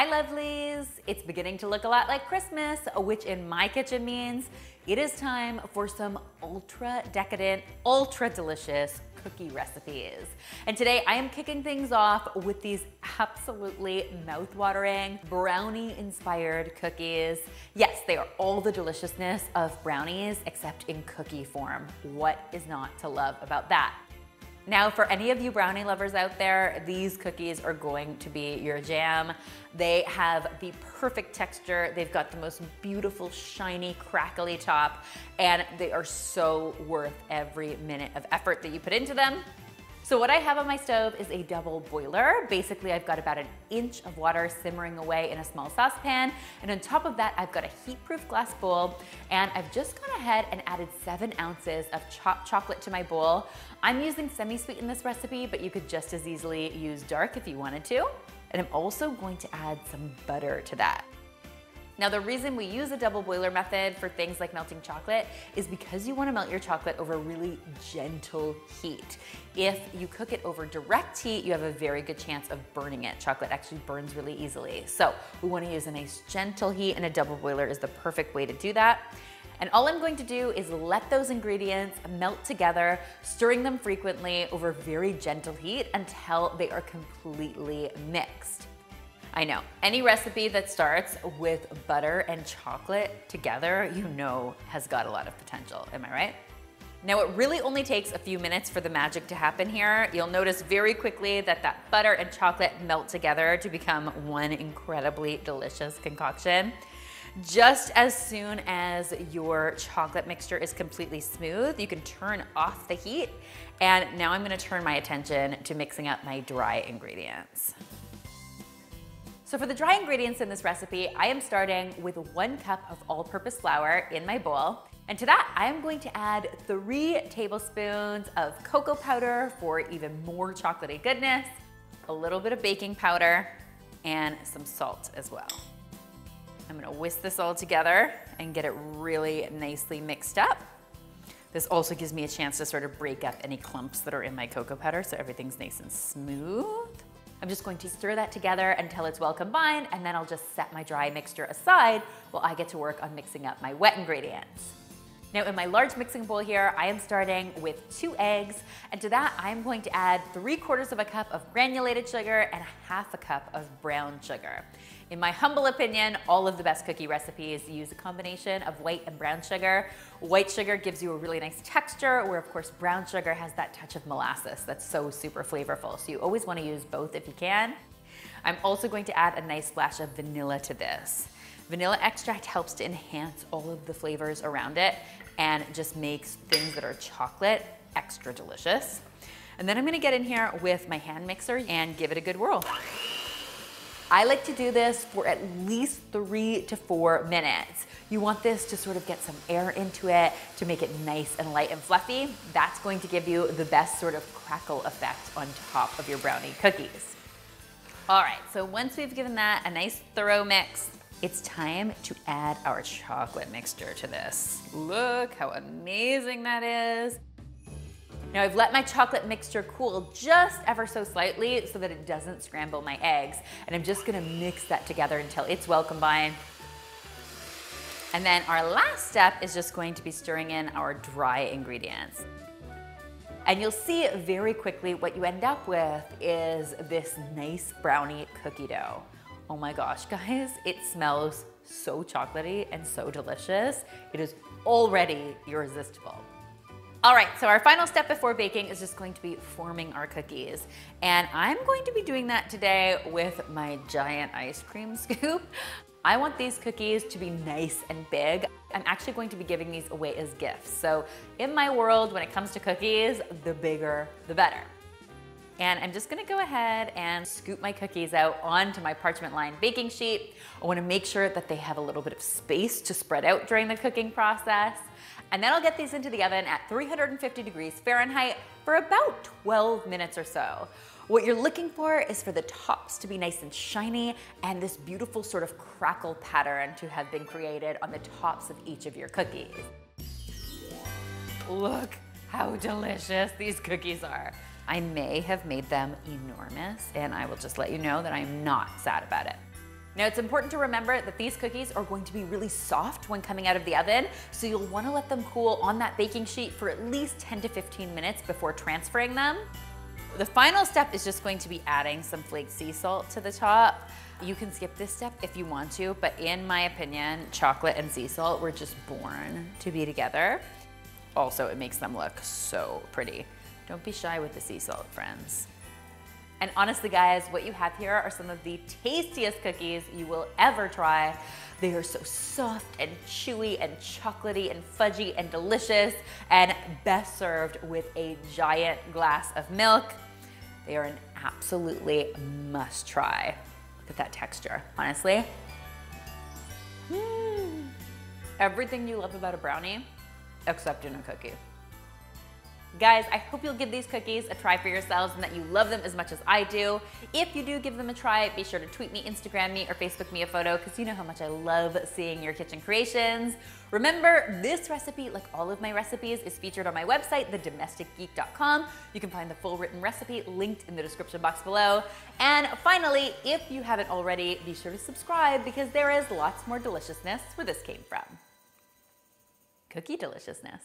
Hi lovelies! It's beginning to look a lot like Christmas, which in my kitchen means it is time for some ultra decadent, ultra delicious cookie recipes. And today I am kicking things off with these absolutely mouth-watering brownie-inspired cookies. Yes, they are all the deliciousness of brownies except in cookie form. What is not to love about that? Now, for any of you brownie lovers out there, these cookies are going to be your jam. They have the perfect texture. They've got the most beautiful, shiny, crackly top, and they are so worth every minute of effort that you put into them. So what I have on my stove is a double boiler. Basically, I've got about an inch of water simmering away in a small saucepan. And on top of that, I've got a heat-proof glass bowl. And I've just gone ahead and added 7 ounces of chopped chocolate to my bowl. I'm using semi-sweet in this recipe, but you could just as easily use dark if you wanted to. And I'm also going to add some butter to that. Now, the reason we use a double boiler method for things like melting chocolate is because you want to melt your chocolate over really gentle heat. If you cook it over direct heat, you have a very good chance of burning it. Chocolate actually burns really easily. So we want to use a nice gentle heat, and a double boiler is the perfect way to do that. And all I'm going to do is let those ingredients melt together, stirring them frequently over very gentle heat until they are completely mixed. I know, any recipe that starts with butter and chocolate together, you know has got a lot of potential, am I right? Now, it really only takes a few minutes for the magic to happen here. You'll notice very quickly that that butter and chocolate melt together to become one incredibly delicious concoction. Just as soon as your chocolate mixture is completely smooth, you can turn off the heat. And now I'm gonna turn my attention to mixing up my dry ingredients. So for the dry ingredients in this recipe, I am starting with 1 cup of all-purpose flour in my bowl. And to that, I am going to add 3 tablespoons of cocoa powder for even more chocolatey goodness, a little bit of baking powder, and some salt as well. I'm gonna whisk this all together and get it really nicely mixed up. This also gives me a chance to sort of break up any clumps that are in my cocoa powder so everything's nice and smooth. I'm just going to stir that together until it's well combined, and then I'll just set my dry mixture aside while I get to work on mixing up my wet ingredients. Now, in my large mixing bowl here, I am starting with 2 eggs, and to that I'm going to add 3/4 of a cup of granulated sugar and 1/2 cup of brown sugar. In my humble opinion, all of the best cookie recipes use a combination of white and brown sugar. White sugar gives you a really nice texture, where of course brown sugar has that touch of molasses that's so super flavorful. So you always want to use both if you can. I'm also going to add a nice splash of vanilla to this. Vanilla extract helps to enhance all of the flavors around it and just makes things that are chocolate extra delicious. And then I'm gonna get in here with my hand mixer and give it a good whirl. I like to do this for at least 3 to 4 minutes. You want this to sort of get some air into it to make it nice and light and fluffy. That's going to give you the best sort of crackle effect on top of your brownie cookies. All right, so once we've given that a nice thorough mix, it's time to add our chocolate mixture to this. Look how amazing that is. Now, I've let my chocolate mixture cool just ever so slightly so that it doesn't scramble my eggs. And I'm just gonna mix that together until it's well combined. And then our last step is just going to be stirring in our dry ingredients. And you'll see very quickly what you end up with is this nice brownie cookie dough. Oh my gosh, guys, it smells so chocolatey and so delicious. It is already irresistible. All right, so our final step before baking is just going to be forming our cookies. And I'm going to be doing that today with my giant ice cream scoop. I want these cookies to be nice and big. I'm actually going to be giving these away as gifts. So in my world, when it comes to cookies, the bigger, the better. And I'm just gonna go ahead and scoop my cookies out onto my parchment-lined baking sheet. I wanna make sure that they have a little bit of space to spread out during the cooking process. And then I'll get these into the oven at 350 degrees Fahrenheit for about 12 minutes or so. What you're looking for is for the tops to be nice and shiny and this beautiful sort of crackle pattern to have been created on the tops of each of your cookies. Look how delicious these cookies are. I may have made them enormous, and I will just let you know that I'm not sad about it. Now it's important to remember that these cookies are going to be really soft when coming out of the oven, so you'll want to let them cool on that baking sheet for at least 10 to 15 minutes before transferring them. The final step is just going to be adding some flaked sea salt to the top. You can skip this step if you want to, but in my opinion, chocolate and sea salt were just born to be together. Also, it makes them look so pretty. Don't be shy with the sea salt, friends. And honestly, guys, what you have here are some of the tastiest cookies you will ever try. They are so soft and chewy and chocolatey and fudgy and delicious, and best served with a giant glass of milk. They are an absolutely must try. Look at that texture, honestly. Everything you love about a brownie, except in a cookie. Guys, I hope you'll give these cookies a try for yourselves and that you love them as much as I do. If you do give them a try, be sure to tweet me, Instagram me, or Facebook me a photo, because you know how much I love seeing your kitchen creations. Remember, this recipe, like all of my recipes, is featured on my website, thedomesticgeek.com. You can find the full written recipe linked in the description box below. And finally, if you haven't already, be sure to subscribe, because there is lots more deliciousness where this came from. Cookie deliciousness.